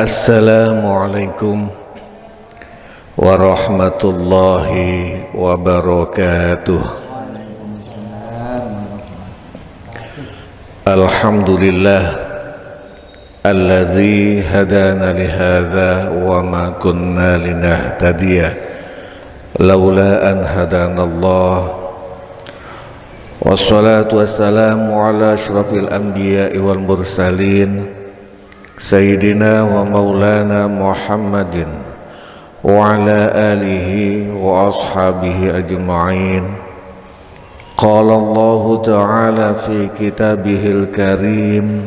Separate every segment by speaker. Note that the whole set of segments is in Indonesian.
Speaker 1: Assalamualaikum warahmatullahi wabarakatuh. Alhamdulillah allazi hadana lihadza wa ma kunna linahtadiya laula an hadanallah. Wassalatu wassalamu ala asyrafil anbiya'i wal mursalin Sayyidina wa maulana Muhammadin wa ala alihi wa ashabihi ajma'in. Qala Allah ta'ala fi kitabihil karim,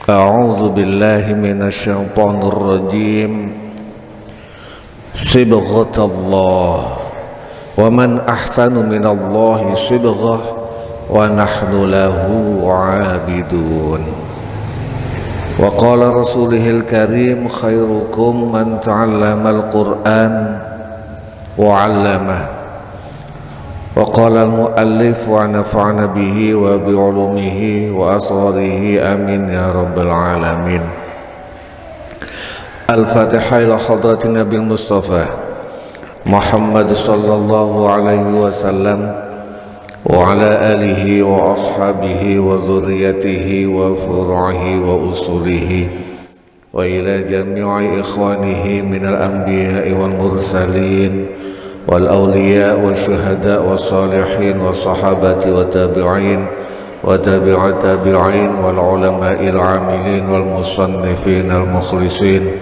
Speaker 1: a'udzu billahi minasy syaithanir rajim. Sibghatallah wa man ahsanu minallahi sibghah wa nahnu lahu 'abidun. Wa qala rasulihil karim khairukum man ta'allamal Qur'an wa 'allamah. Wa qala al-muallif wa nafa'na bihi wa bi 'ulumihi wa asrarihi amin ya rabbal alamin. Al-Fatihah ila hadratin Nabil Mustafa Muhammad sallallahu alaihi wasallam wa ala alihi wa ashabihi wa zurriyatihi wa furu'ihi wa usulihi wa ila jami'i ikhwanihi minal anbiya'i wal mursalin wal awliya wa syuhada wa salihin wa sahabati wa tabi'in wa tabi'at tabi'in wal ulama'il amilin wal musannifin al mukhlisin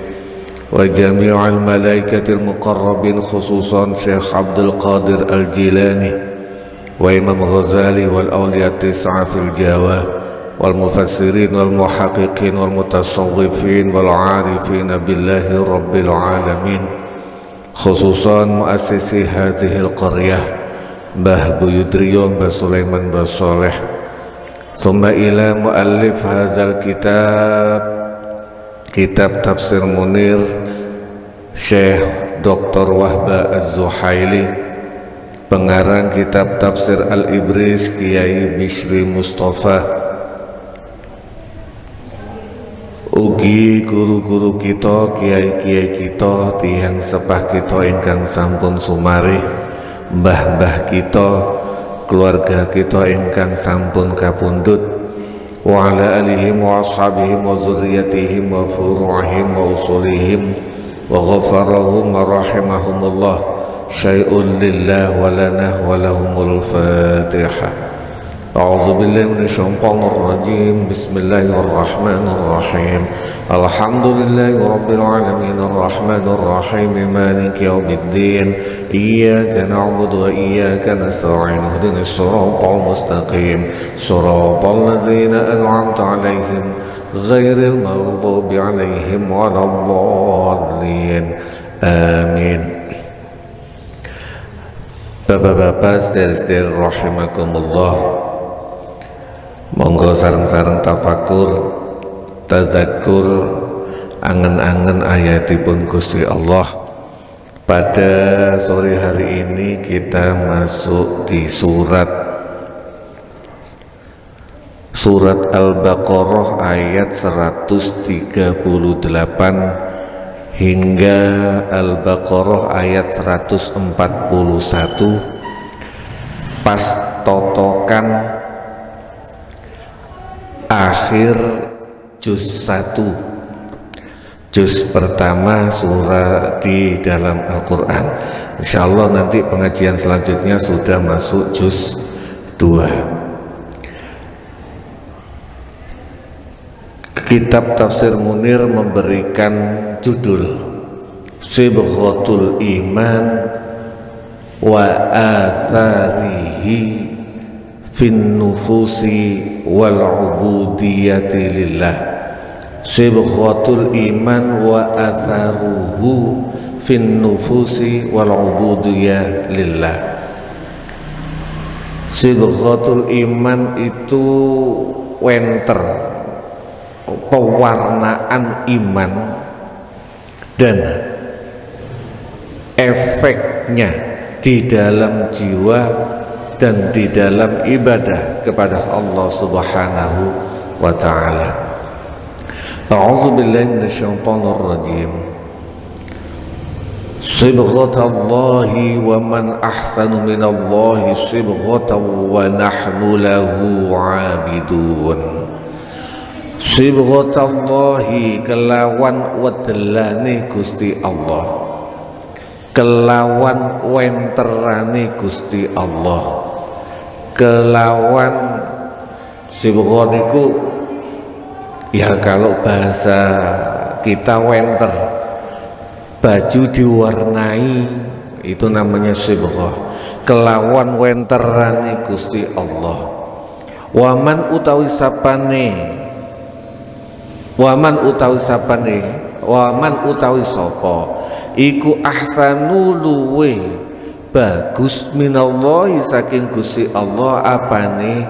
Speaker 1: wa jami'al malaikatil muqarrabin khususan Syekh Abdul Qadir Al-Jilani wa Imam Ghazali wal awliya tis'a fil Jawa wal mufassirin wal muhaqqiqin wal mutasawwifin wal arifin billahi rabbil alamin, khususan muassisi hadhil qaryah Mbah Buyudriyo Mbah Sulaiman Mbah Soleh, thumma ila muallif hadzal kitab Tafsir Munir Syekh Dr. Wahba Az-Zuhaili, pengarang kitab Tafsir Al-Ibris Kiai Bishri Mustafa, ugi guru-guru kita, kiai-kiai kita, tiyang sepah kita ingkang sampun sumari, mbah-mbah kita, keluarga kita ingkang sampun kapundhut, wa ala alihim wa ashabihim wa zurriyatihim wa furu'ihim wa usulihim wa ghafarahum wa rahimahumullah. Syai'un lillah wa lana wa lahumul Fatihah. A'udzu billahi minasyaitonir rajim. Bismillahirrahmanirrahim. Alhamdulillahi rabbil alamin arrahmanir rahim maliki yaumiddin. Iyyaka na'budu wa iyyaka nasta'in. Ihdinas siratal mustaqim. Siratal ladzina an'amta 'alaihim ghairil maghdubi 'alaihim waladdallin. Amin. Bapak-bapak sedherek rahimakumullah, monggo sareng-sareng tafakur, tazakkur, angen-angen ayatipun Gusti Allah. Pada sore hari ini kita masuk di surat Al-Baqarah ayat 138 hingga Al-Baqarah ayat 141, pas totokan akhir juz 1, juz pertama surat di dalam Al-Quran. Insyaallah nanti pengajian selanjutnya sudah masuk juz 2. Kitab Tafsir Munir memberikan judul Sibghatul Iman wa atharihi fin nufusi wal ubudiyati lillah. Sibghatul Iman wa atharuhu fin nufusi wal ubudiyah lillah. Sibghatul Iman itu wenter, pewarnaan iman dan efeknya di dalam jiwa dan di dalam ibadah kepada Allah Subhanahu wa ta'ala. A'udzu billahi minasyaitonir rajim. Sibghatallahi wa man ahsanu minallahi sibghatan wa nahnu lahu 'abidun. Sibghatallahi kelawan wedelane Gusti Allah, kelawan wenterane Gusti Allah, kelawan sibghah niku ya kalau bahasa kita wenter, baju diwarnai, itu namanya sibghah. Kelawan wenterane Gusti Allah. Waman utawi sapane, waman utawi sapa iku ahsanu luwe bagus minallahi saking Gusti Allah apane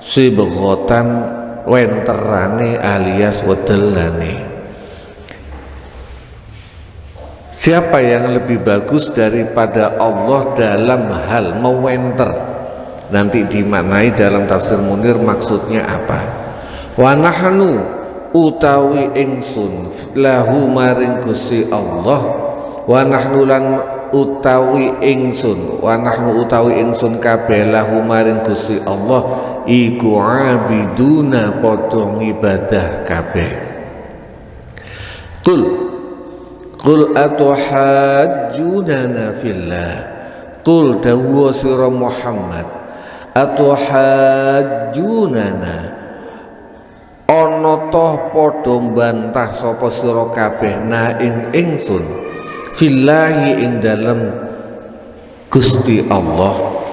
Speaker 1: sibghatan wenterane alias wedelane. Siapa yang lebih bagus daripada Allah dalam hal mewenter? Nanti dimaknai dalam tafsir Munir maksudnya apa. Wa nahnu utawi ingsun lahu maring Gusti Allah, wa nahnu lan utawi ingsun, wa nahnu utawi ingsun kabeh lahu maring Gusti Allah iku abiduna padha ngibadah kabeh. Qul atuhajjunana fillah, qul dawuh sira Muhammad, atuhajjunana ana toh padha mbantah sapa sira kabeh na ing ingsun fillahi ing dalem Gusti Allah,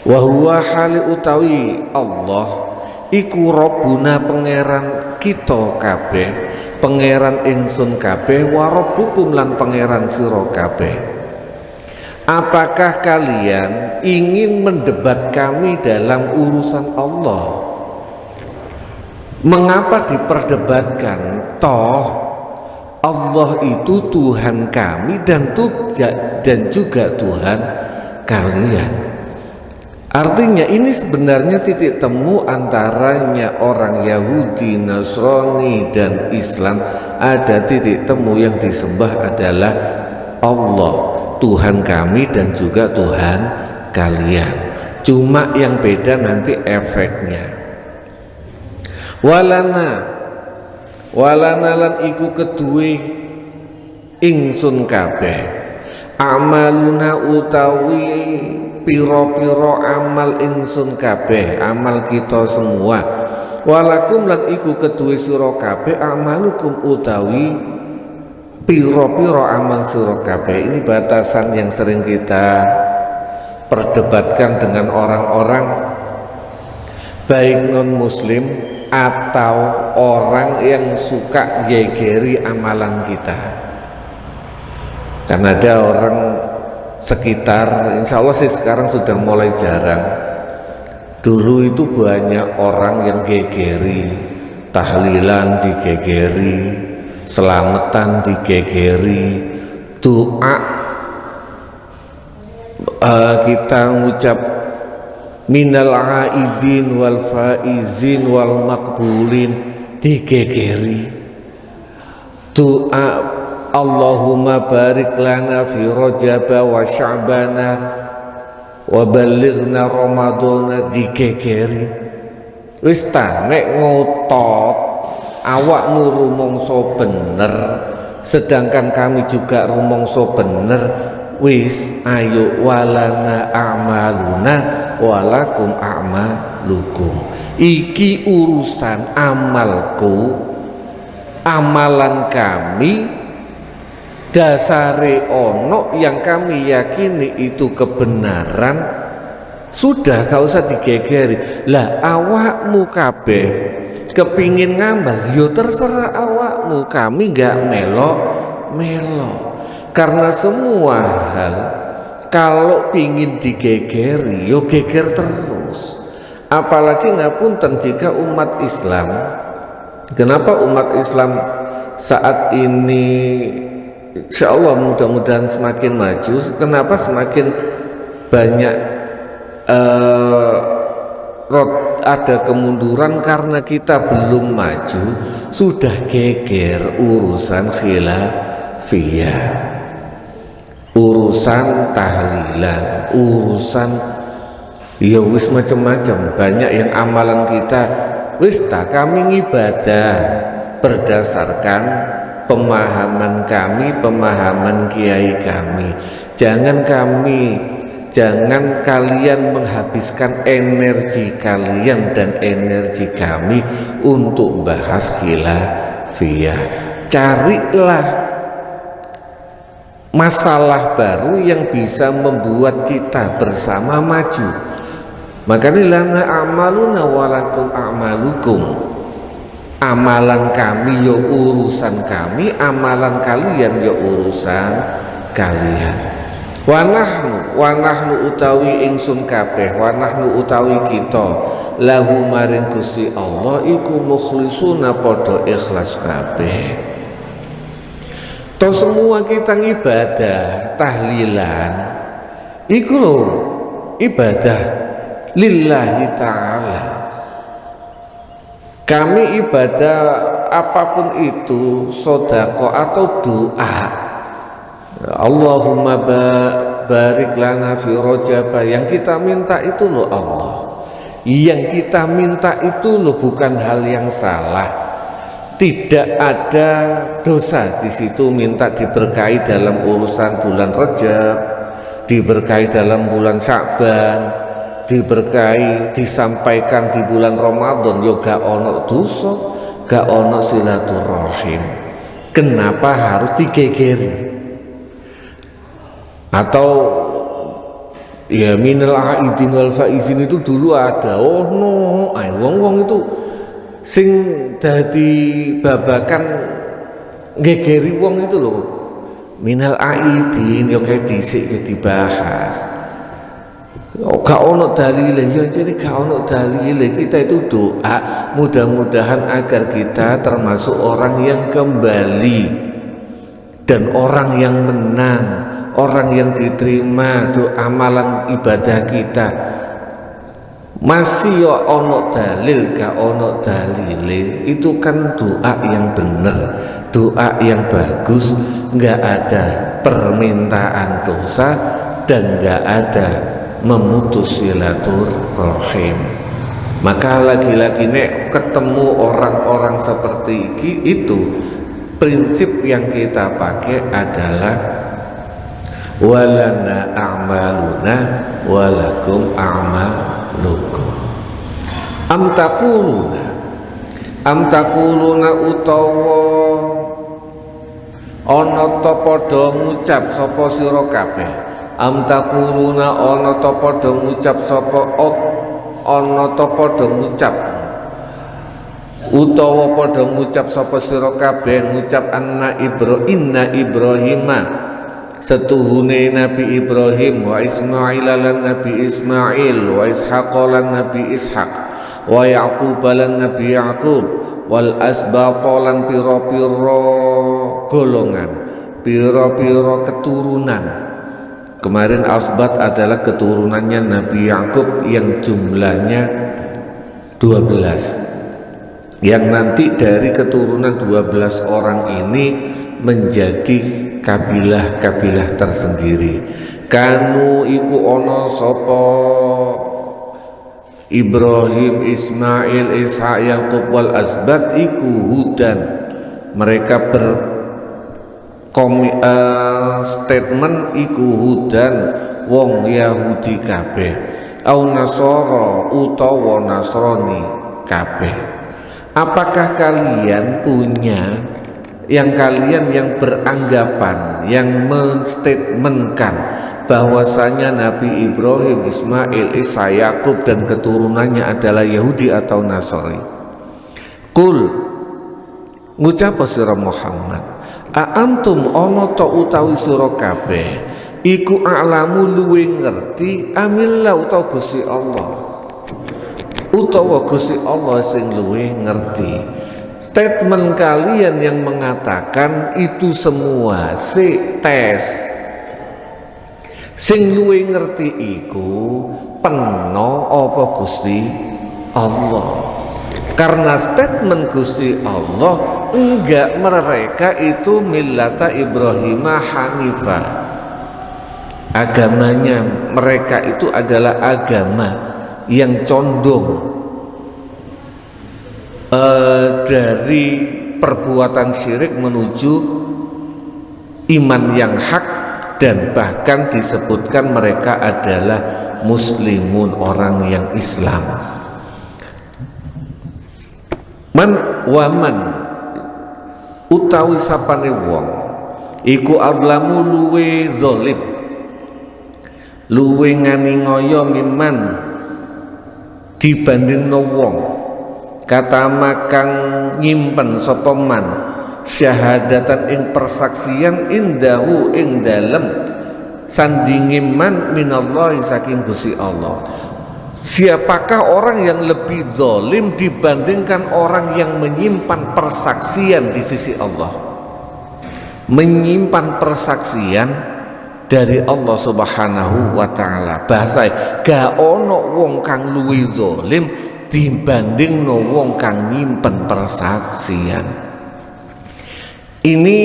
Speaker 1: wa huwa hali utawi Allah iku Rabbuna pangeran kita kabeh, pangeran ingsun kabeh, wa rabbukum lan pangeran sira kabeh. Apakah kalian ingin mendebat kami dalam urusan Allah? Mengapa diperdebatkan? Toh Allah itu Tuhan kami dan juga Tuhan kalian. Artinya ini sebenarnya titik temu antaranya orang Yahudi, Nasrani dan Islam. Ada titik temu yang disembah adalah Allah, Tuhan kami dan juga Tuhan kalian. Cuma yang beda nanti efeknya. Walana lan iku keduwe ingsun kabeh amaluna utawi piro-piro amal ingsun kabeh, amal kita semua. Walakum lan iku keduwe sira kabeh amalukum utawi piro-piro amal sira kabeh. Ini batasan yang sering kita perdebatkan dengan orang-orang baik non muslim atau orang yang suka gegeri amalan kita. Karena ada orang sekitar, insya Allah sih sekarang sudah mulai jarang. Dulu itu banyak orang yang gegeri, tahlilan digegeri, selamatan digegeri, doa kita ngucap minal aidin wal faizin wal makbulin digegeri, doa Allahumma barik lana fi rajaba wa sya'bana wa balighna ramadana digegeri. Wis ta nek ngotot awakmu rumangsa bener sedangkan kami juga rumangsa bener, wis ayo walana a'maluna walakum a'malukum. Iki urusan amalku, amalan kami, dasare ono yang kami yakini itu kebenaran, sudah gak usah digegeri. Lah awakmu kabeh kepingin ngamal, yo terserah awakmu, kami gak melo. Karena semua hal kalau pingin digegeri, yo geger terus. Apalagi ngapunten jika umat Islam. Kenapa umat Islam saat ini insya Allah mudah-mudahan semakin maju? Kenapa semakin banyak ada kemunduran karena kita belum maju, sudah geger urusan khilafiyah, urusan tahlilan, urusan ya wis macam-macam. Banyak yang amalan kita wis tak kami ibadah berdasarkan pemahaman kami, pemahaman kiai kami. Jangan kalian menghabiskan energi kalian dan energi kami untuk bahas khilafiyah. Carilah masalah baru yang bisa membuat kita bersama maju. Makanya lana amaluna walakum amalukum. Amalan kami ya urusan kami, amalan kalian ya urusan kalian. Wa nahnu utawi ingsun kabeh, wa nahnu utawi kita lahu maring Gusti Allah iku mukhlisuna padha ikhlas kabeh. To semua kita ibadah tahlilan iku lho ibadah lillahi ta'ala. Kami ibadah apapun itu, sedekah atau doa, Allahumma barik lana fi Rajab, yang kita minta itu loh Allah, yang kita minta itu loh bukan hal yang salah, tidak ada dosa di situ. Minta diberkahi dalam urusan bulan Rajab, diberkahi dalam bulan Sya'ban, diberkahi disampaikan di bulan Ramadan, yo gak ono dosa, gak ono silaturahim. Kenapa harus digegeri? Atau ya minal aidin wal faizin itu dulu ada. Oh no, wong-wong itu sing dadi babakan gegeri wong itu loh. Minal aidin yo kayak dhisik dibahas. Gak ono dalile, ya jadi gak ono dalile. Kita itu doa mudah-mudahan agar kita termasuk orang yang kembali dan orang yang menang, orang yang diterima doa amalan ibadah kita. Masih ya ono dalil, gak ono dalile, itu kan doa yang benar, doa yang bagus, gak ada permintaan dosa dan gak ada memutus silaturahim. Maka lagi-lagi nek ketemu orang-orang seperti itu, prinsip yang kita pakai adalah walana a'maluna walakum a'malukum. Am taquluna utawa ana ta padha ngucap sapa sira kabeh. Am taquluna ana ta padha ngucap sapa ana ta padha ngucap utawa padha ngucap sapa sira kabeh ngucap inna Ibrahima setuhune Nabi Ibrahim wa Ismail lan Nabi Ismail wa Ishaq lan Nabi Ishaq wa Yaqub lan Nabi Yaqub wal asbaq lan pira-pira golongan, pira-pira keturunan. Kemarin asbat adalah keturunannya Nabi Yakub yang jumlahnya 12, yang nanti dari keturunan 12 orang ini menjadi kabilah-kabilah tersendiri. Kanu iku ono sopo Ibrahim, Ismail, Ishaq, Yakub wal asbat iku hudan. Mereka statement iku hudan wong Yahudi kabeh au Nasara utawa Nasrani kabeh. Apakah kalian punya yang beranggapan, yang menstatementkan bahwasanya Nabi Ibrahim, Ismail, Isa, Yakub dan keturunannya adalah Yahudi atau Nasrani? Kul ngucap sira Muhammad, antum ono to utawi sira kabeh iku a'lamu luwe ngerti amillah utawa Gusti Allah, utawa Gusti Allah sing luwe ngerti. Statement kalian yang mengatakan itu semua si tes sing luwe ngerti iku peno apa Gusti Allah. Karena statement Gusti Allah, enggak, mereka itu millata Ibrahim Hanifah. Agamanya mereka itu adalah agama yang condong dari perbuatan syirik menuju iman yang hak, dan bahkan disebutkan mereka adalah muslimun, orang yang Islam. Man waman utawi sapane wong iku azlamu luwe zalim, luwe nganiaya miman dibandingno wong kata makang nyimpen sapa man syahadatan ing persaksian indahu ing dalem sandinge man minallahi saking Gusti Allah. Siapakah orang yang lebih zalim dibandingkan orang yang menyimpan persaksian di sisi Allah? Menyimpan persaksian dari Allah Subhanahu wa taala. Bahasa gak ono wong kang luwih zalim dibandingno wong kang nyimpen persaksian. Ini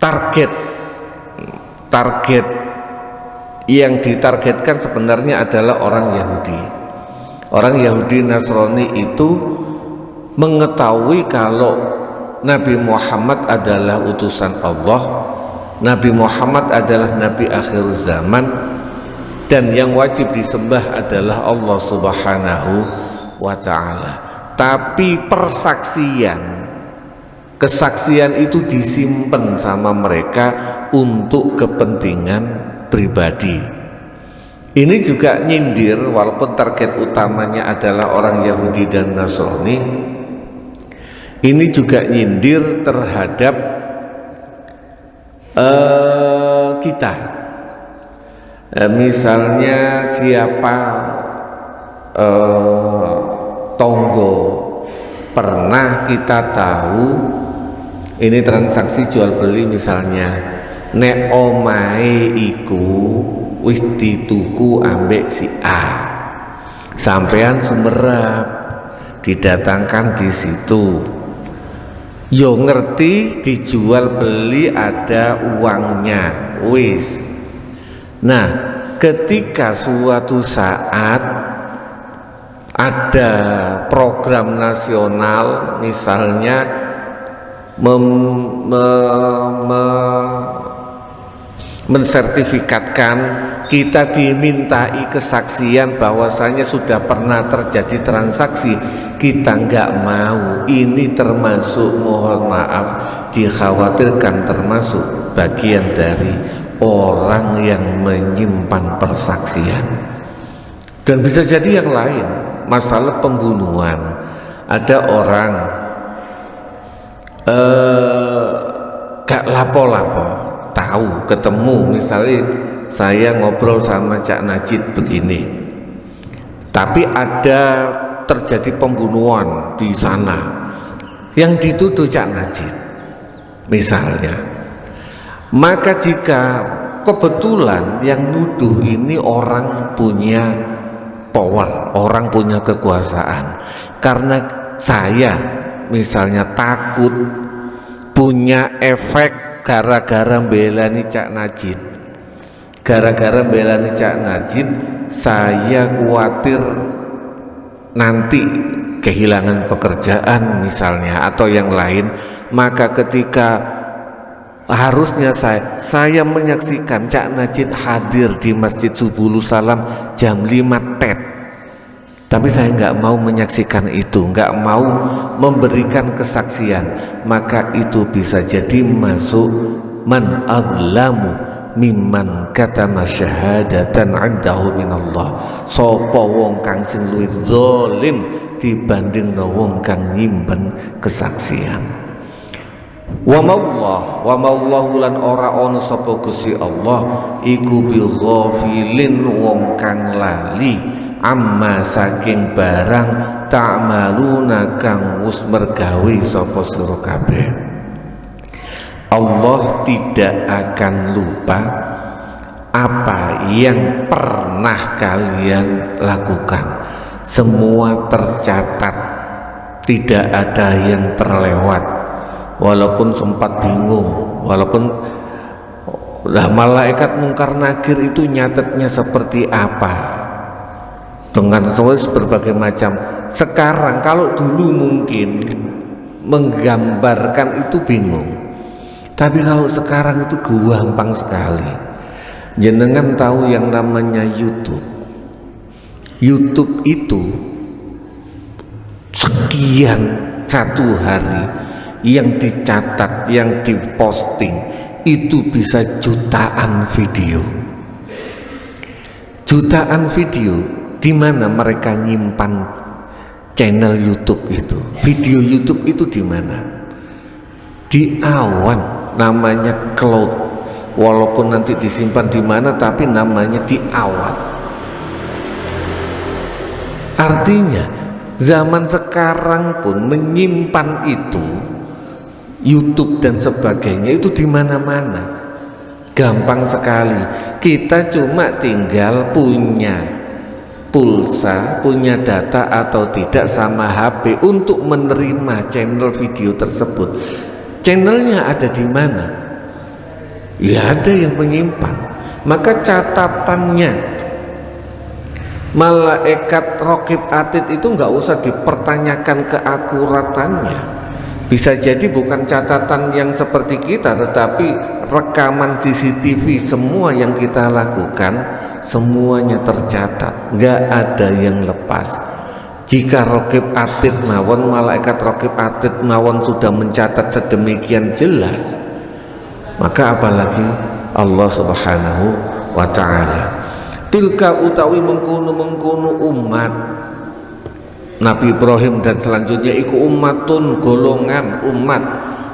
Speaker 1: target yang ditargetkan sebenarnya adalah orang Yahudi. Orang Yahudi Nasrani itu mengetahui kalau Nabi Muhammad adalah utusan Allah, Nabi Muhammad adalah Nabi akhir zaman, dan yang wajib disembah adalah Allah Subhanahu wa ta'ala. Tapi kesaksian itu disimpan sama mereka untuk kepentingan pribadi. Ini juga nyindir, walaupun target utamanya adalah orang Yahudi dan Nasrani, ini juga nyindir terhadap kita. Misalnya siapa tonggo pernah kita tahu ini transaksi jual beli, misalnya nek omahe iku wis dituku ambek si A, sampean Sumerep, didatangkan di situ, yo ngerti dijual beli ada uangnya, wis. Nah, ketika suatu saat ada program nasional, misalnya mensertifikatkan, kita dimintai kesaksian bahwasanya sudah pernah terjadi transaksi, kita nggak mau. Ini termasuk, mohon maaf, dikhawatirkan termasuk bagian dari orang yang menyimpan persaksian. Dan bisa jadi yang lain, masalah pembunuhan. Ada orang gak lapo-lapo tahu, ketemu, misalnya saya ngobrol sama Cak Najid begini, tapi ada terjadi pembunuhan di sana yang dituduh Cak Najid misalnya, maka jika kebetulan yang nuduh ini orang punya power, orang punya kekuasaan, karena saya misalnya takut punya efek gara-gara belani Cak Najid, gara-gara belani Cak Najid, saya khawatir nanti kehilangan pekerjaan misalnya atau yang lain, maka ketika harusnya saya menyaksikan Cak Najid hadir di Masjid Subulus Salam jam 5 tet, tapi saya nggak mau menyaksikan itu, nggak mau memberikan kesaksian, maka itu bisa jadi masuk man azlamu mimman katama syahadatan 'indahu minallah. Sapa wong kang sing luwih zalim dibanding wong kang nyimpen kesaksian. Wa maulahu lan ora ana sapa Gusti Allah iku bi ghafilin wong kang lali amma saking barang ta'maluna kang wis mergawe sapa sira kabeh. Allah tidak akan lupa apa yang pernah kalian lakukan, semua tercatat, tidak ada yang terlewat. Walaupun sempat bingung, walaupun lah malaikat mungkar nakir itu nyatetnya seperti apa, dengan tulis berbagai macam. Sekarang kalau dulu mungkin menggambarkan itu bingung, tapi kalau sekarang itu gampang sekali. Jenengan tahu yang namanya YouTube. YouTube itu sekian satu hari yang dicatat, yang diposting itu bisa jutaan video. Jutaan video, di mana mereka nyimpan channel YouTube itu. Video YouTube itu di mana? Di awan, namanya cloud. Walaupun nanti disimpan di mana, tapi namanya di awan. Artinya zaman sekarang pun menyimpan itu, YouTube dan sebagainya itu di mana-mana. Gampang sekali. Kita cuma tinggal punya pulsa, punya data atau tidak sama HP untuk menerima channel video tersebut. Channelnya ada di mana? Ya ada yang menyimpan. Maka catatannya malaikat Raqib Atid itu nggak usah dipertanyakan keakuratannya. Bisa jadi bukan catatan yang seperti kita, tetapi rekaman CCTV semua yang kita lakukan semuanya tercatat, nggak ada yang lepas. Jika Raqib Atid mawon, malaikat Raqib Atid mawon sudah mencatat sedemikian jelas, maka apalagi Allah Subhanahu wa ta'ala. Tilka utawi mengkono umat Nabi Ibrahim dan selanjutnya iku umatun, golongan umat,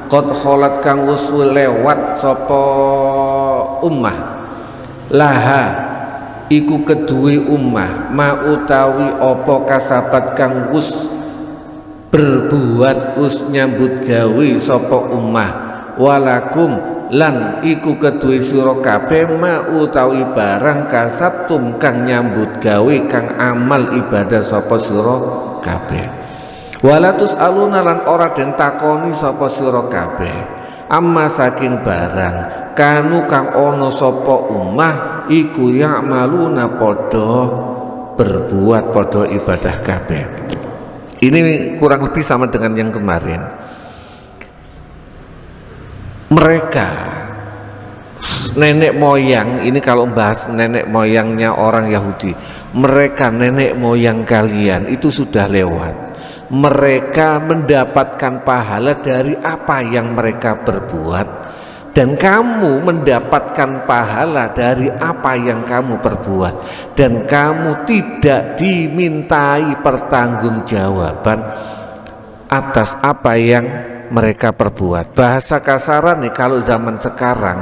Speaker 1: qad kholat kang wis lewat sapa ummah, laha iku kedue ummah, ma utawi apa kasabat kang wis berbuat, wis nyambut gawe sapa ummah, walakum lan iku kedue sira kabeh ma utawi barang kasabtum kang nyambut gawe, kang amal ibadah sapa sira kabeh. Walatus aluna lan ora den takoni sapa sira kabeh amma saking barang kanu kang ana sapa ummah iku ya'maluna padha berbuat, padha ibadah kabeh. Ini kurang lebih sama dengan yang kemarin. Mereka nenek moyang, ini kalau bahas nenek moyangnya orang Yahudi, mereka nenek moyang kalian itu sudah lewat. Mereka mendapatkan pahala dari apa yang mereka perbuat, dan kamu mendapatkan pahala dari apa yang kamu perbuat, dan kamu tidak dimintai pertanggungjawaban atas apa yang mereka perbuat. Bahasa kasaran nih, kalau zaman sekarang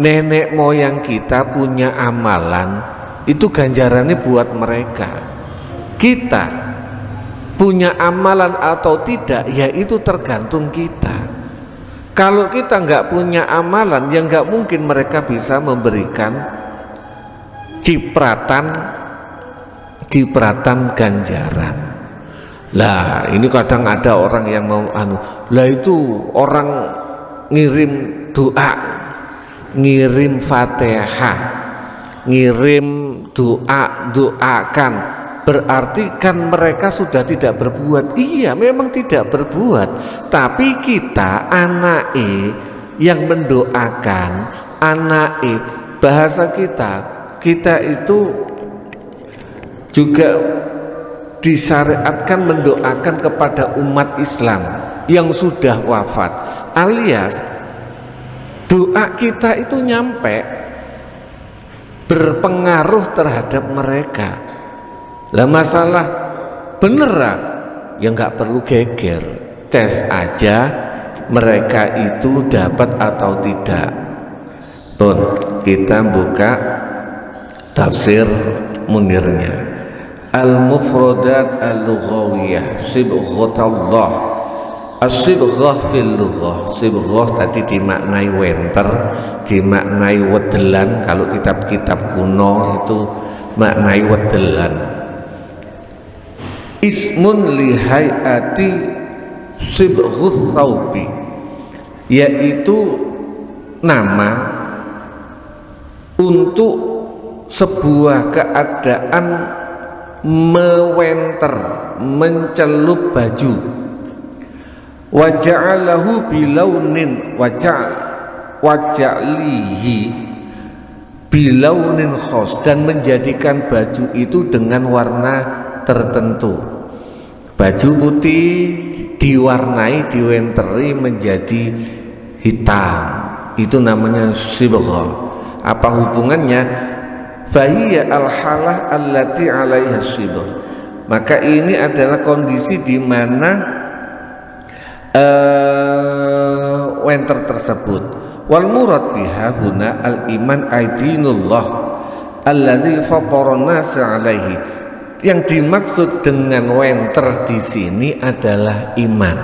Speaker 1: nenek moyang kita punya amalan, itu ganjarannya buat mereka. Kita punya amalan atau tidak, ya itu tergantung kita. Kalau kita nggak punya amalan, ya nggak mungkin mereka bisa memberikan cipratan ganjaran. Lah ini kadang ada orang yang mau lah itu orang ngirim doa, ngirim Fatihah, ngirim doakan, berarti kan mereka sudah tidak berbuat. Iya, memang tidak berbuat, tapi kita anake yang mendoakan, anake, bahasa kita itu juga disyariatkan mendoakan kepada umat Islam yang sudah wafat, alias doa kita itu nyampe, berpengaruh terhadap mereka. Lah masalah bener ya nggak perlu geger, tes aja mereka itu dapat atau tidak. Pun kita buka tafsir Munirnya. Al-mufradat al-lughawiyah sibghatullah As-sibghah fil lughah, sibghah tadi dimaknai wenter, dimaknai wedelan. Kalau kitab-kitab kuno itu maknai wedelan. Ismun li hayati sibghus thawbi, yaitu nama untuk sebuah keadaan mewenter, mencelup baju. Waja'alahu bilaunin waja'lihi bilaunin khos, dan menjadikan baju itu dengan warna tertentu. Baju putih diwarnai, diwenteri menjadi hitam, itu namanya sibghah. Apa hubungannya? Fahiya al-halah allati 'alaiha sibghah. Maka ini adalah kondisi di mana wenter tersebut. Wal murad biha huna al iman aidinullah allazi faqara nas alaihi. Yang dimaksud dengan wenter di sini adalah iman.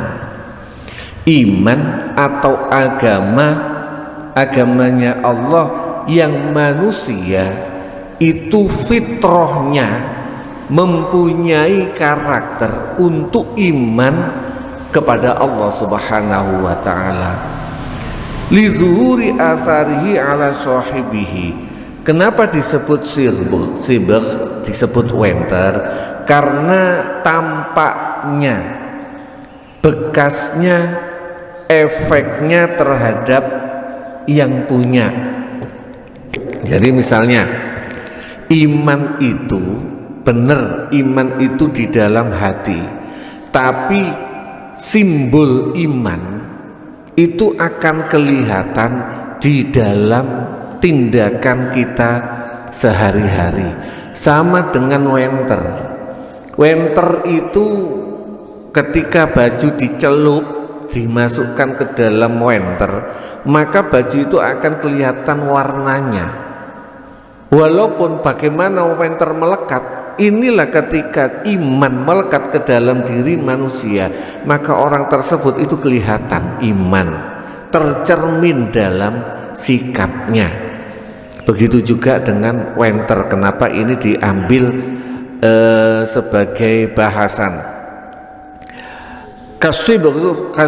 Speaker 1: Iman atau agamanya Allah yang manusia itu fitrahnya mempunyai karakter untuk iman kepada Allah Subhanahu wa ta'ala. Lizuhuri atharihi ala sahibihi. Kenapa disebut sibghah, disebut wenter? Karena tampaknya, bekasnya, efeknya terhadap yang punya. Jadi misalnya iman itu benar, iman itu di dalam hati, tapi simbol iman itu akan kelihatan di dalam tindakan kita sehari-hari. Sama dengan wenter. Wenter itu ketika baju dicelup, dimasukkan ke dalam wenter, maka baju itu akan kelihatan warnanya. Walaupun bagaimana wenter melekat, inilah ketika iman melekat ke dalam diri manusia, maka orang tersebut itu kelihatan iman, tercermin dalam sikapnya. Begitu juga dengan wenter. Kenapa ini diambil sebagai bahasan? Kasibghi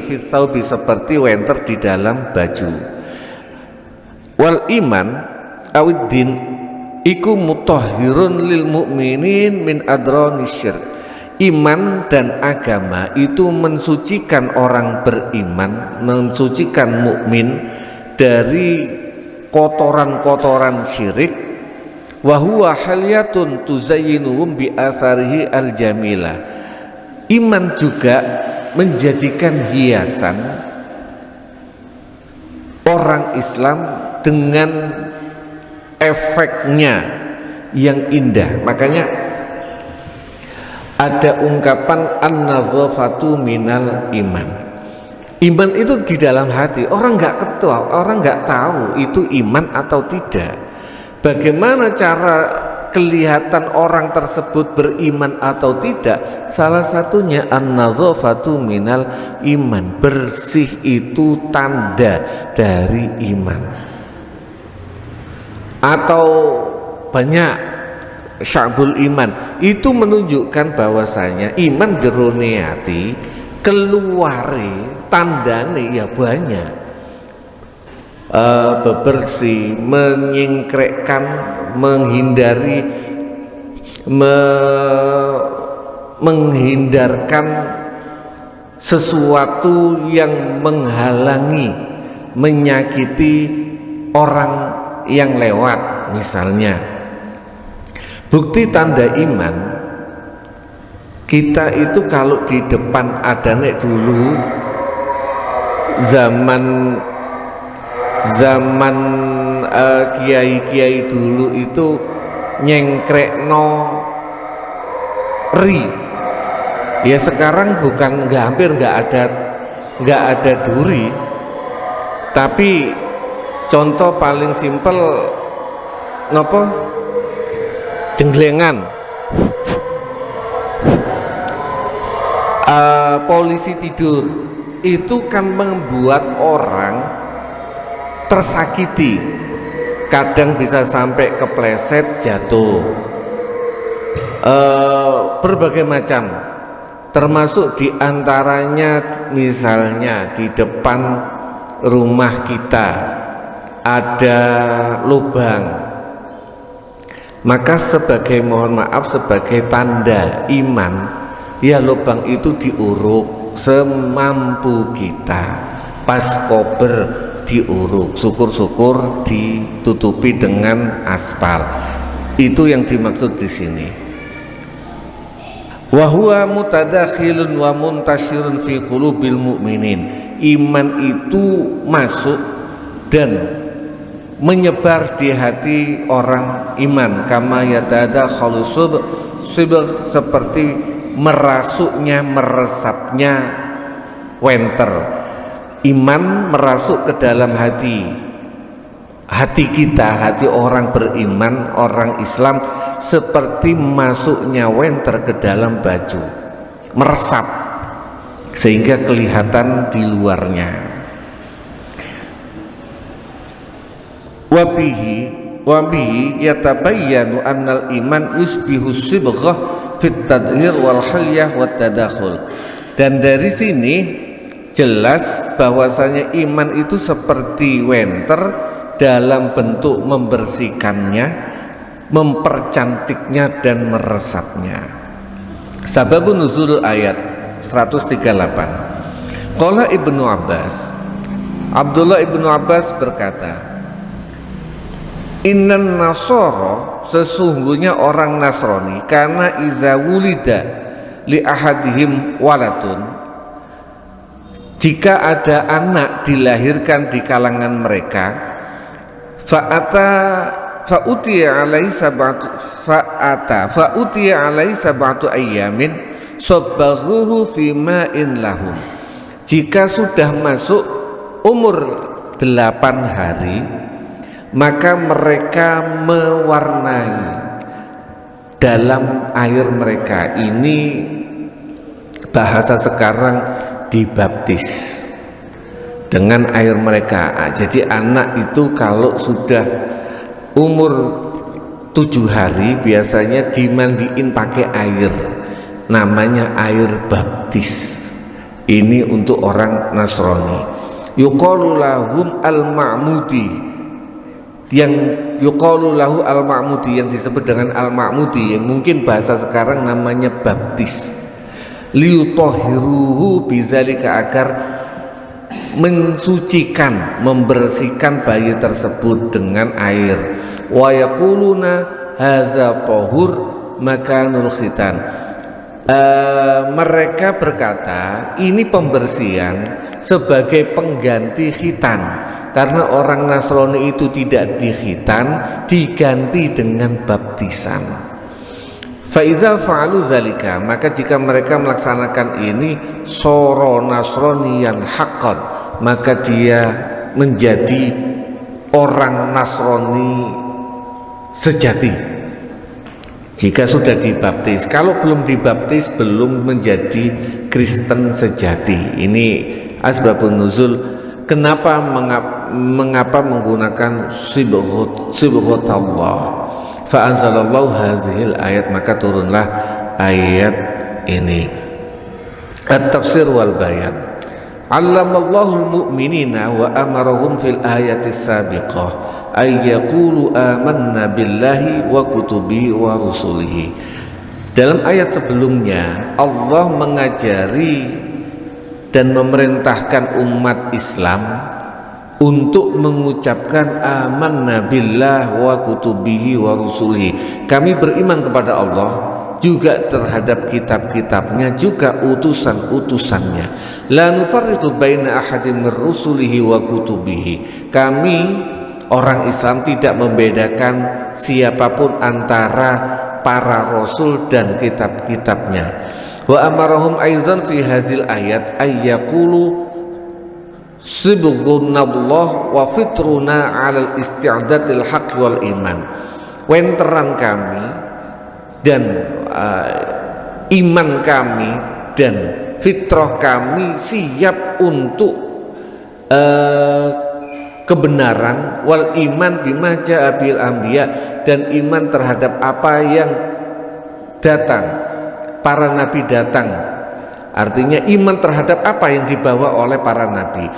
Speaker 1: fi thawbi, seperti wenter di dalam baju. Wal iman awiddin iku mutahhirun lil mu'minin min adranis syirk. Iman dan agama itu mensucikan orang beriman, mensucikan mukmin dari kotoran-kotoran syirik. Wa huwa halyatun tuzayyinuhum bi atharihi al jamilah. Iman juga menjadikan hiasan orang Islam dengan efeknya yang indah. Makanya ada ungkapan an-nazafatu minal iman. Iman itu di dalam hati. Orang nggak ketahui, orang nggak tahu itu iman atau tidak. Bagaimana cara kelihatan orang tersebut beriman atau tidak? Salah satunya an-nazafatu minal iman. Bersih itu tanda dari iman. Atau banyak sya'bul iman, itu menunjukkan bahwasanya iman jerone ati keluare tandane ya banyak. Bebersih, menyingkrekkan, menghindarkan sesuatu yang menghalangi, menyakiti orang yang lewat. Misalnya bukti tanda iman kita itu, kalau di depan ada nek dulu zaman kiai-kiai dulu itu nyengkrekno ri. Ya sekarang bukan, hampir nggak ada duri, tapi contoh paling simpel nopo jenglengan. polisi tidur itu kan membuat orang tersakiti, kadang bisa sampai kepleset jatuh, berbagai macam, termasuk diantaranya misalnya di depan rumah kita ada lubang, maka sebagai mohon maaf sebagai tanda iman ya lubang itu diuruk semampu kita, pas kober diuruk, syukur-syukur ditutupi dengan aspal. Itu yang dimaksud di sini. Wa huwa mutadakhilun wa muntashirun fi qulubil mu'minin. Iman itu masuk dan menyebar di hati orang iman, kama yatadakhalu subh, seperti merasuknya, meresapnya wenter. Iman merasuk ke dalam hati kita, hati orang beriman, orang Islam, seperti masuknya wenter ke dalam baju, meresap sehingga kelihatan di luarnya. Wabihi yatabayyanu annal iman yusbihu sibghah fit tadhir wal halyah wat tadakhul. Dan dari sini jelas bahwasanya iman itu seperti wenter dalam bentuk membersihkannya, mempercantiknya dan meresapnya. Sababun nuzul ayat 138. Qala Ibnu Abbas, Abdullah Ibnu Abbas berkata, Innan nasara, sesungguhnya orang Nasrani, karena iza wulida li ahadihim waladun, jika ada anak dilahirkan di kalangan mereka, fa'utiya alaihi sab'atu ayyamin sabaghuhu fi ma'in lahum. Jika sudah masuk umur 8 hari, maka mereka mewarnai dalam air mereka. Ini bahasa sekarang, dibaptis dengan air mereka. Jadi anak itu kalau sudah umur 7 hari biasanya dimandiin pakai air, namanya air baptis. Ini untuk orang Nasrani. Yuqalu lahum al-ma'mudi, yang yuqalu lahu al-ma'mudi, yang disebut dengan al-ma'mudi, yang mungkin bahasa sekarang namanya baptis. Liyutahhiruhu bizalika, agar mensucikan, membersihkan bayi tersebut dengan air. Wa yaquluna hadza tahur makanul khitan. Mereka berkata ini pembersihan sebagai pengganti khitan, karena orang Nasrani itu tidak dikhitan, diganti dengan baptisan. Faiza fa'alu zalika, maka jika mereka melaksanakan ini, soro nasroniyan haqqan, maka dia menjadi orang Nasrani sejati. Jika sudah dibaptis, kalau belum dibaptis belum menjadi Kristen sejati. Ini asbabun nuzul, kenapa mengapa menggunakan sibghut Allah. Fa'anzalallahu hazihil ayat, maka turunlah ayat ini. At-tafsir wal bayan. Allamallahu al-mu'minina wa amarahum fil ayati sabiqah ay yaqulu amanna billahi wa kutubihi wa rusulihi. Dalam ayat sebelumnya Allah mengajari dan memerintahkan umat Islam untuk mengucapkan amanna billah wa kutubihi wa rusulihi. Kami beriman kepada Allah, juga terhadap kitab-kitabnya, juga utusan-utusannya. La nufarriqu baina ahadin min rusulihi wa kutubihi. Kami orang Islam tidak membedakan siapapun antara para rasul dan kitab-kitabnya. Wa amarahum aizan fi hazil ayat ayyaqulu sibghunallah wa fitruna 'alal isti'dadil haqq wal iman. Wenteran kami dan iman kami dan fitrah kami siap untuk kebenaran, wal iman bima ja'a bil anbiya, dan iman terhadap apa yang datang, para nabi datang. Artinya iman terhadap apa yang dibawa oleh para nabi.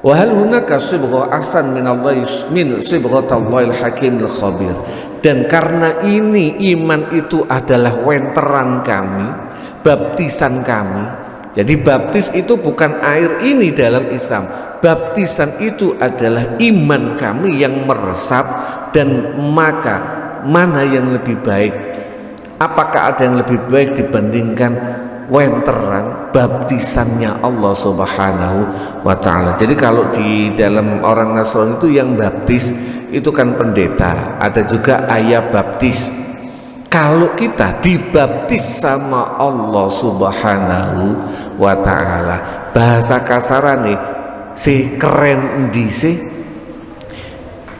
Speaker 1: Wa hal hunaka sibghah ahsan min sibghatallahil hakimil khabir. Dan karena ini iman itu adalah wenteran kami, baptisan kami. Jadi baptis itu bukan air ini dalam Islam. Baptisan itu adalah iman kami yang meresap. Dan maka mana yang lebih baik? Apakah ada yang lebih baik dibandingkan wenteran baptisannya Allah Subhanahu wa ta'ala? Jadi kalau di dalam orang Nasrani itu yang baptis itu kan pendeta, ada juga ayah baptis. Kalau kita dibaptis sama Allah Subhanahu wa ta'ala, bahasa kasarane si keren endi sih?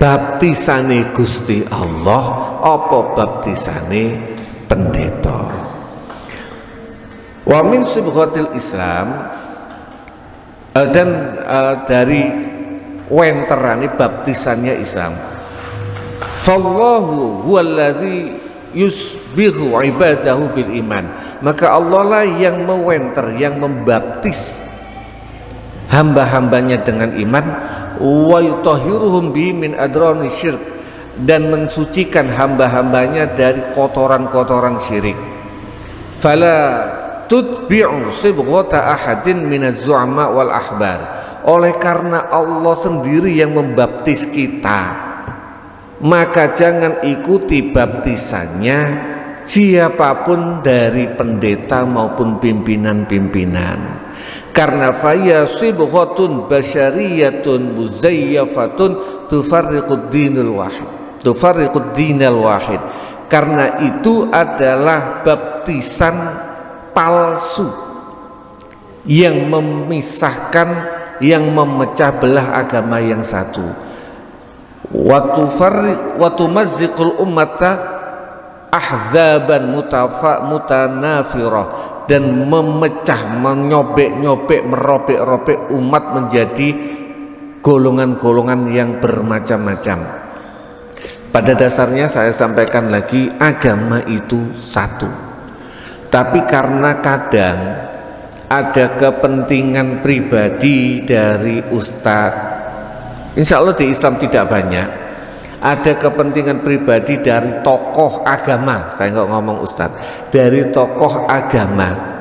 Speaker 1: Baptisane Gusti Allah apa baptisane pendeta? Wa min sibghatil Islam, dan dari wenterane baptisannya Islam, fallahu huwallazi yusbighu ibadahu bil iman, maka Allah lah yang mewenter, yang membaptis hamba-hambanya dengan iman, wa yutahhiruhum bi min adrani syirk, dan mensucikan hamba-hambanya dari kotoran-kotoran syirik. Fala tutbi'u sibghata ahadin minaz zu'ama wal ahbar. Oleh karena Allah sendiri yang membaptis kita, maka jangan ikuti baptisannya siapapun dari pendeta maupun pimpinan-pimpinan. Karena faya sibghatun basyariyatun muzayyafatun tufarriqud dinal wahid. Karena itu adalah baptisan palsu yang memisahkan, yang memecah belah agama yang satu. Wa tumazziqul ummata ahzaban mutanafirah, dan memecah, menyobek-nyobek, merobek-robek umat menjadi golongan-golongan yang bermacam-macam. Pada dasarnya saya sampaikan lagi, agama itu satu. Tapi karena kadang ada kepentingan pribadi dari ustadz, insya Allah di Islam tidak banyak, ada kepentingan pribadi dari tokoh agama, saya nggak ngomong ustadz, dari tokoh agama.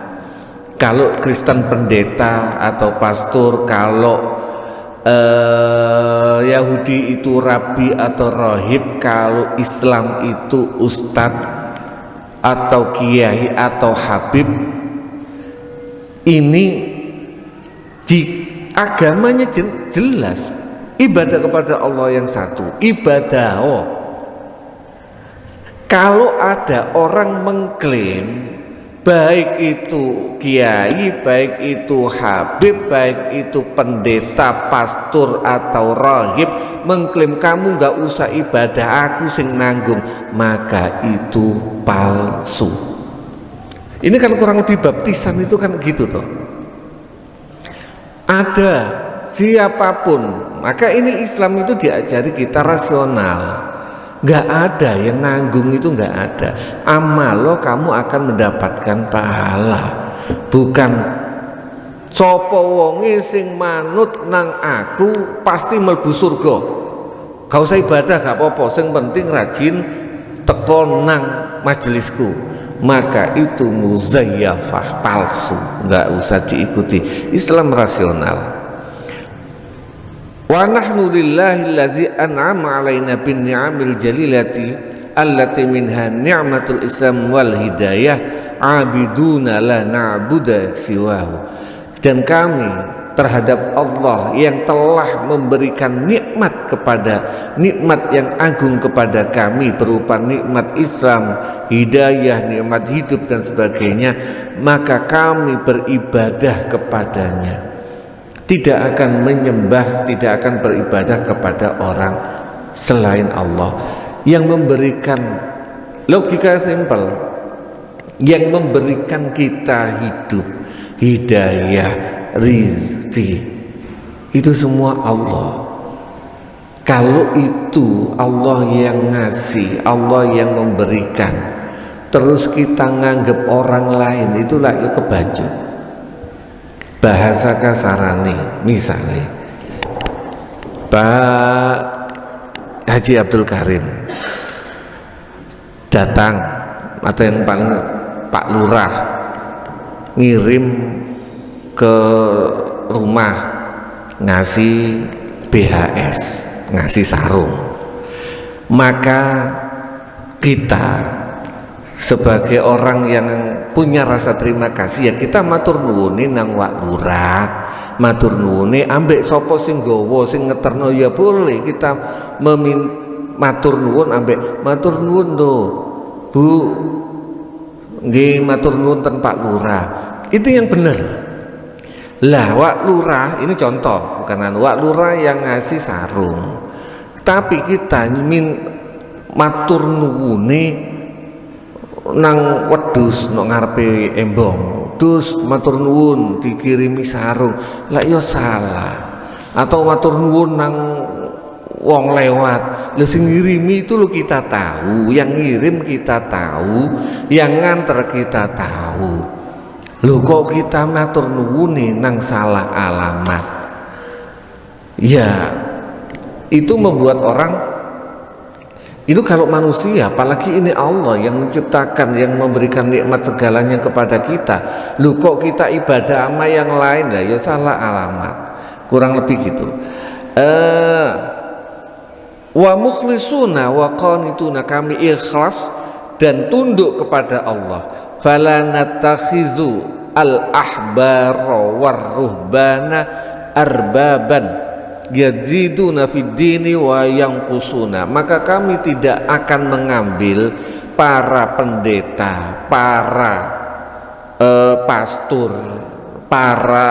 Speaker 1: Kalau Kristen pendeta atau pastor, kalau Yahudi itu rabi atau rohib, kalau Islam itu ustadz atau kiai atau habib. Ini agamanya jelas, ibadah kepada Allah yang satu, ibadah. Kalau ada orang mengklaim, baik itu kiai, baik itu habib, baik itu pendeta, pastor atau rahib, mengklaim kamu nggak usah ibadah, aku sing nanggung, maka itu palsu. Ini kan kurang lebih baptisan itu kan gitu toh. Ada siapapun, maka ini Islam itu diajari kita rasional. Nggak ada yang nanggung, itu nggak ada. Amal lo kamu akan mendapatkan pahala, bukan sopo wonge sing manut nang aku pasti mlebu surga. Gak usah ibadah gak apa-apa, sing penting rajin teko nang majelisku, maka itu muzayyafah, palsu, nggak usah diikuti. Islam rasional. Wa nahnu lillahi allazi an'ama alaina bin ni'amil jalilati allati minha ni'matul islam wal hidayah abiduna la na'budu siwahu. Dan kami terhadap Allah yang telah memberikan nikmat yang agung kepada kami berupa nikmat Islam, hidayah, nikmat hidup dan sebagainya, maka kami beribadah kepadanya. Tidak akan menyembah, tidak akan beribadah kepada orang selain Allah. Yang memberikan, logika simpel, yang memberikan kita hidup, hidayah, rizki, itu semua Allah. Kalau itu Allah yang ngasih, Allah yang memberikan, terus kita nganggep orang lain, itulah ya kebaju. Bahasa kasarane misalnya Pak Haji Abdul Karim datang, atau yang paling Pak Lurah ngirim ke rumah ngasih BHS, ngasih sarung, maka kita sebagai orang yang punya rasa terima kasih, ya kita matur nuwune nang Wak Lurah, matur nuwune ambek sapa sing nggawa sing ngeterno, ya boleh kita matur nuwun ambek matur nuwun to Bu, nggih matur nuwun ten Pak Lurah. Itu yang benar. Lah Wak Lurah ini contoh, bukan Wak Lurah yang ngasih sarung, tapi kita matur nuwune nang wedhus no ngarepe embong, dus matur nuwun dikirimi sarung, lah ya salah. Atau matur nuwun nang wong lewat, lha sing ngirimi itu lo kita tahu, yang ngirim kita tahu, yang nganter kita tahu. Lho kok kita matur nuwune nang salah alamat, ya itu membuat orang itu, kalau manusia, apalagi ini Allah yang menciptakan, yang memberikan nikmat segalanya kepada kita, lu kok kita ibadah sama yang lain, lah ya salah alamat, kurang lebih gitu. Wa mukhlisuna wa qanituna, kami ikhlas dan tunduk kepada Allah. Fala natakhizu al ahbara war ruhbana arbaban yaziduna fid dini wa yanqusuna, maka kami tidak akan mengambil para pendeta, para pastor, para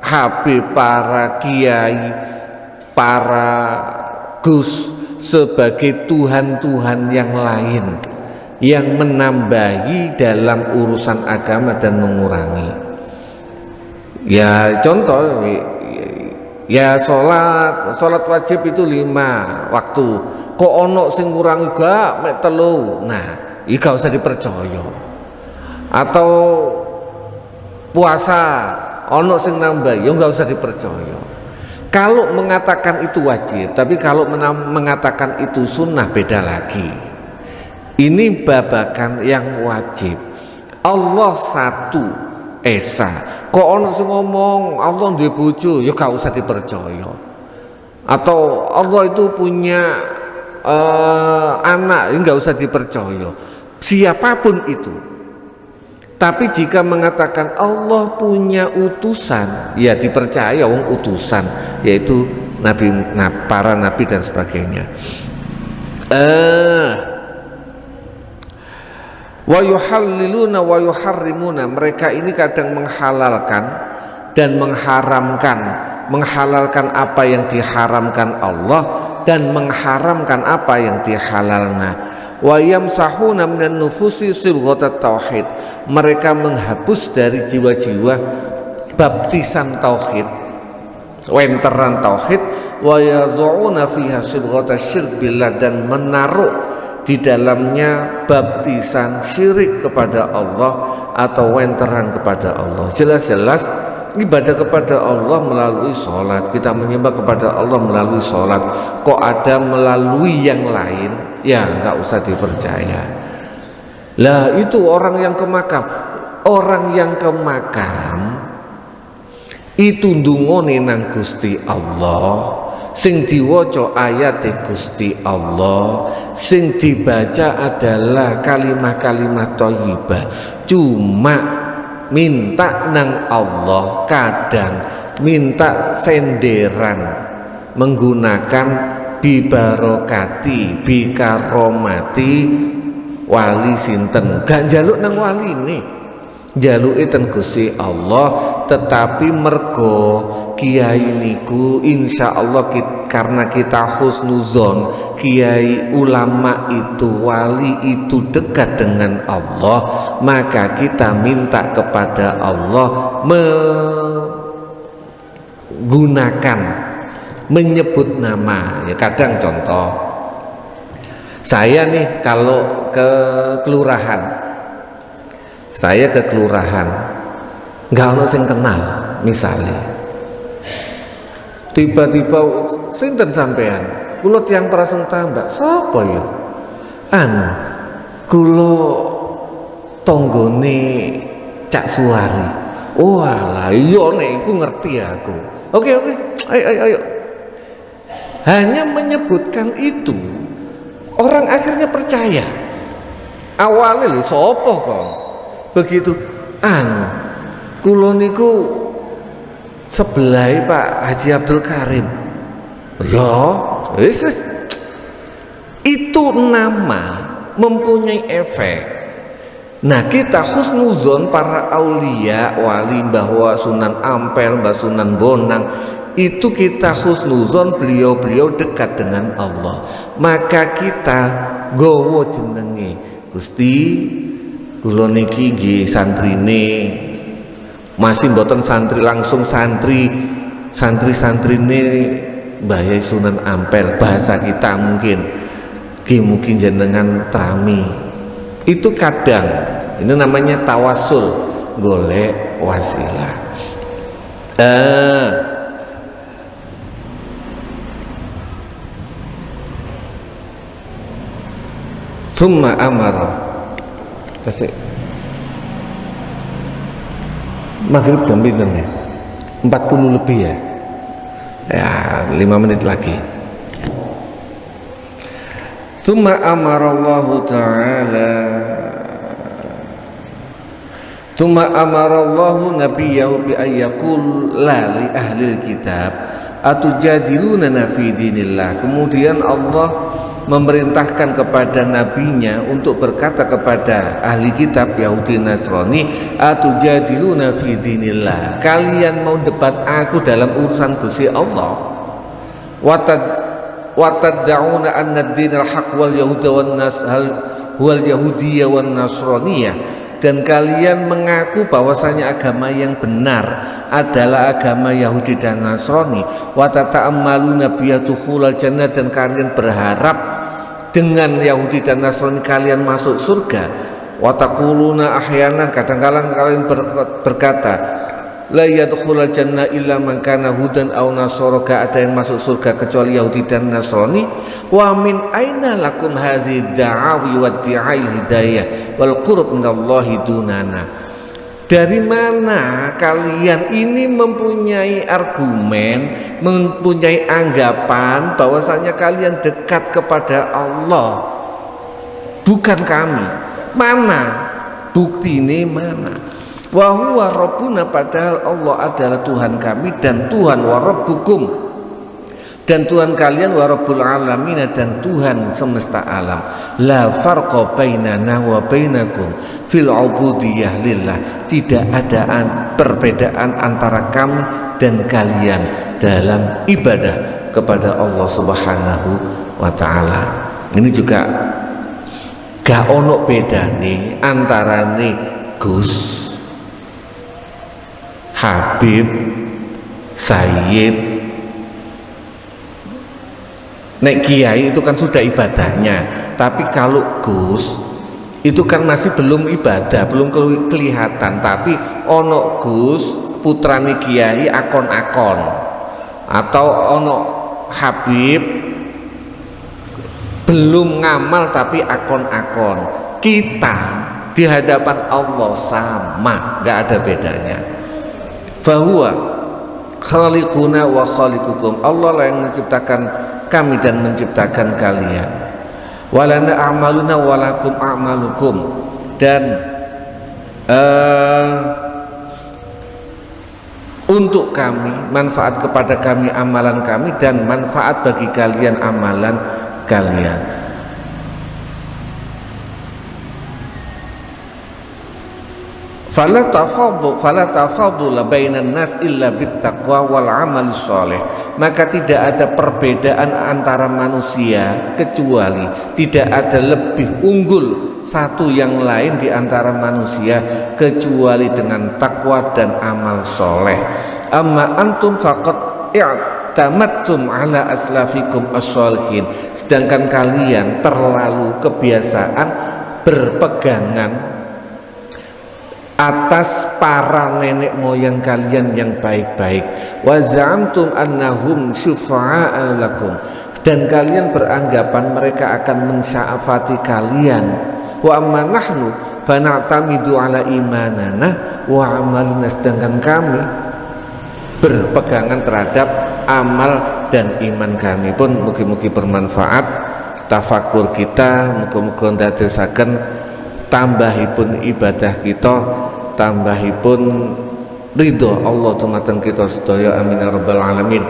Speaker 1: habib, para kiai, para gus sebagai Tuhan-Tuhan yang lain yang menambahi dalam urusan agama dan mengurangi. Ya contoh, ya sholat wajib itu 5 waktu, kok ono sing ngurangi gak mek 3, nah iki gak usah dipercaya. Atau puasa ono sing nambah, ya gak usah dipercaya. Kalau mengatakan itu wajib, tapi kalau mengatakan itu sunnah beda lagi. Ini babakan yang wajib. Allah satu esa, kok ono sing ngomong Allah duwe bojo, ya gak usah dipercaya. Atau Allah itu punya anak, ya gak usah dipercaya. Siapapun itu. Tapi jika mengatakan Allah punya utusan, ya dipercaya, wong utusan, yaitu nabi, para nabi dan sebagainya. Wa yuhalliluna wa yuharrimuna, mereka ini kadang menghalalkan dan mengharamkan, menghalalkan apa yang diharamkan Allah dan mengharamkan apa yang dihalalna. Wa yamsahuna minan nufusi sibghatat tauhid, mereka menghapus dari jiwa-jiwa baptisan tauhid, wenteran tauhid. Wa yazuuna fiha sibghatas syirk billah, dan menaruh di dalamnya baptisan syirik kepada Allah atau wenteran kepada Allah. Jelas-jelas ibadah kepada Allah melalui sholat, kita menyembah kepada Allah melalui sholat. Kok ada melalui yang lain, ya nggak usah dipercaya. Lah itu orang yang ke makam, orang yang ke makam itu ndungone nang Gusti Allah, sing diwaca ayat Gusti Allah, sing dibaca adalah kalimat-kalimat thayyibah, cuma minta nang Allah, kadang minta senderan menggunakan bibarokati bikaromati wali sinten, gak njaluk nang wali nih, njaluke ten Gusti Allah, tetapi mergo kiai niku insya Allah karena kita husnuzon, kiai ulama itu, wali itu dekat dengan Allah, maka kita minta kepada Allah menggunakan, menyebut nama. Ya kadang contoh, saya nih kalau ke kelurahan, nggak ono sing kenal, misalnya tiba-tiba sinten sampean, kula tiyang prasung tambak, sapa ya? Kula tanggane Cak Suwari. Walah, iya nek iku ngerti aku. Oke, ayo. Hanya menyebutkan itu, orang akhirnya percaya. Awalnya lho sapa kok? Begitu, kula niku sebelah Pak Haji Abdul Karim. Ya, wis. Itu nama mempunyai efek. Nah, kita husnuzon para aulia, wali, bahwa Sunan Ampel, Mbah Sunan Bonang, itu kita husnuzon beliau-beliau dekat dengan Allah. Maka kita gowo jenenge, Gusti kula niki nggih santrine, masih mboten santri langsung, santri-santrine Mbah Yai Sunan Ampel, bahasa kita mungkin jenengan trami. Itu kadang ini namanya tawasul, golek wasilah. Summa amara, kasih maghrib jam pinten ya? 40 lebih ya? Ya 5 menit lagi. Summa amarallahu ta'ala, summa amarallahu nabiyahu bi ayyakul la li ahlil kitab atujadiluna fi dinillah. Kemudian Allah memerintahkan kepada nabinya untuk berkata kepada ahli kitab Yahudi Nasrani, atujadiluna fi dinillah, kalian mau debat aku dalam urusan Gusti Allah, watad'una anna ad-dinal haq wal yahuda wan nas wal yahudiyya wan nasraniyah, dan kalian mengaku bahwasanya agama yang benar adalah agama Yahudi dan Nasrani, wa tata'ammaluna biyadukhulal jannah, dan kalian berharap dengan Yahudi dan Nasrani kalian masuk surga, wa taquluna ahyanan, kadang-kadang kalian berkata, la yadkhulul jannah illa man kana hudan aw nasara, ada yang masuk surga kecuali Yahudi dan Nasrani. Wa min aina lakum hazihi da'awi wa di'ail hidayah wal qurb minallahi dunana, dari mana kalian ini mempunyai argumen, mempunyai anggapan bahwasanya kalian dekat kepada Allah, bukan kami? Mana bukti ini? Mana? Wa huwa rabbuna, padahal Allah adalah Tuhan kami dan Tuhan wa rabbukum, dan Tuhan kalian, wa rabbul alamin, dan Tuhan semesta alam. La farqa bainana wa bainakum fil ubudiyyah lillah, tidak ada perbedaan antara kami dan kalian dalam ibadah kepada Allah Subhanahu wa taala. Ini juga gak ono bedane antarane Gus, Habib, Sayyid. Nek kiai itu kan sudah ibadahnya, tapi kalau Gus itu kan masih belum ibadah, belum kelihatan. Tapi ono Gus putrane kiai akon-akon, atau ono Habib belum ngamal tapi akon-akon. Kita di hadapan Allah sama, nggak ada bedanya. Fahuwa khaliquna wa khaliqukum, Allah lah yang menciptakan kami dan menciptakan kalian. Walana a'maluna walakum a'malukum, dan untuk kami, manfaat kepada kami amalan kami, dan manfaat bagi kalian amalan kalian. fala tafadula bainan nas illa bittaqwa wal amal sholih. Maka tidak ada perbedaan antara manusia kecuali tidak ada lebih unggul satu yang lain di antara manusia kecuali dengan takwa dan amal soleh. Amma antum faqad i'tamattum ala aslafikum as-sholihin. Sedangkan kalian terlalu kebiasaan berpegangan atas para nenek moyang kalian yang baik-baik. Wa za'amtum annahum syufa'a lakum, dan kalian beranggapan mereka akan mensyaafati kalian. Wa amma nahnu fana'tamidu ala imanana wa amalina, sedangkan kami berpegangan terhadap amal dan iman kami. Pun mugi-mugi bermanfaat tafakur kita, muga-muga ndadosaken tambahipun ibadah kita, tambahipun ridho Allah dumateng kita sedaya, amin ya rabbal alamin.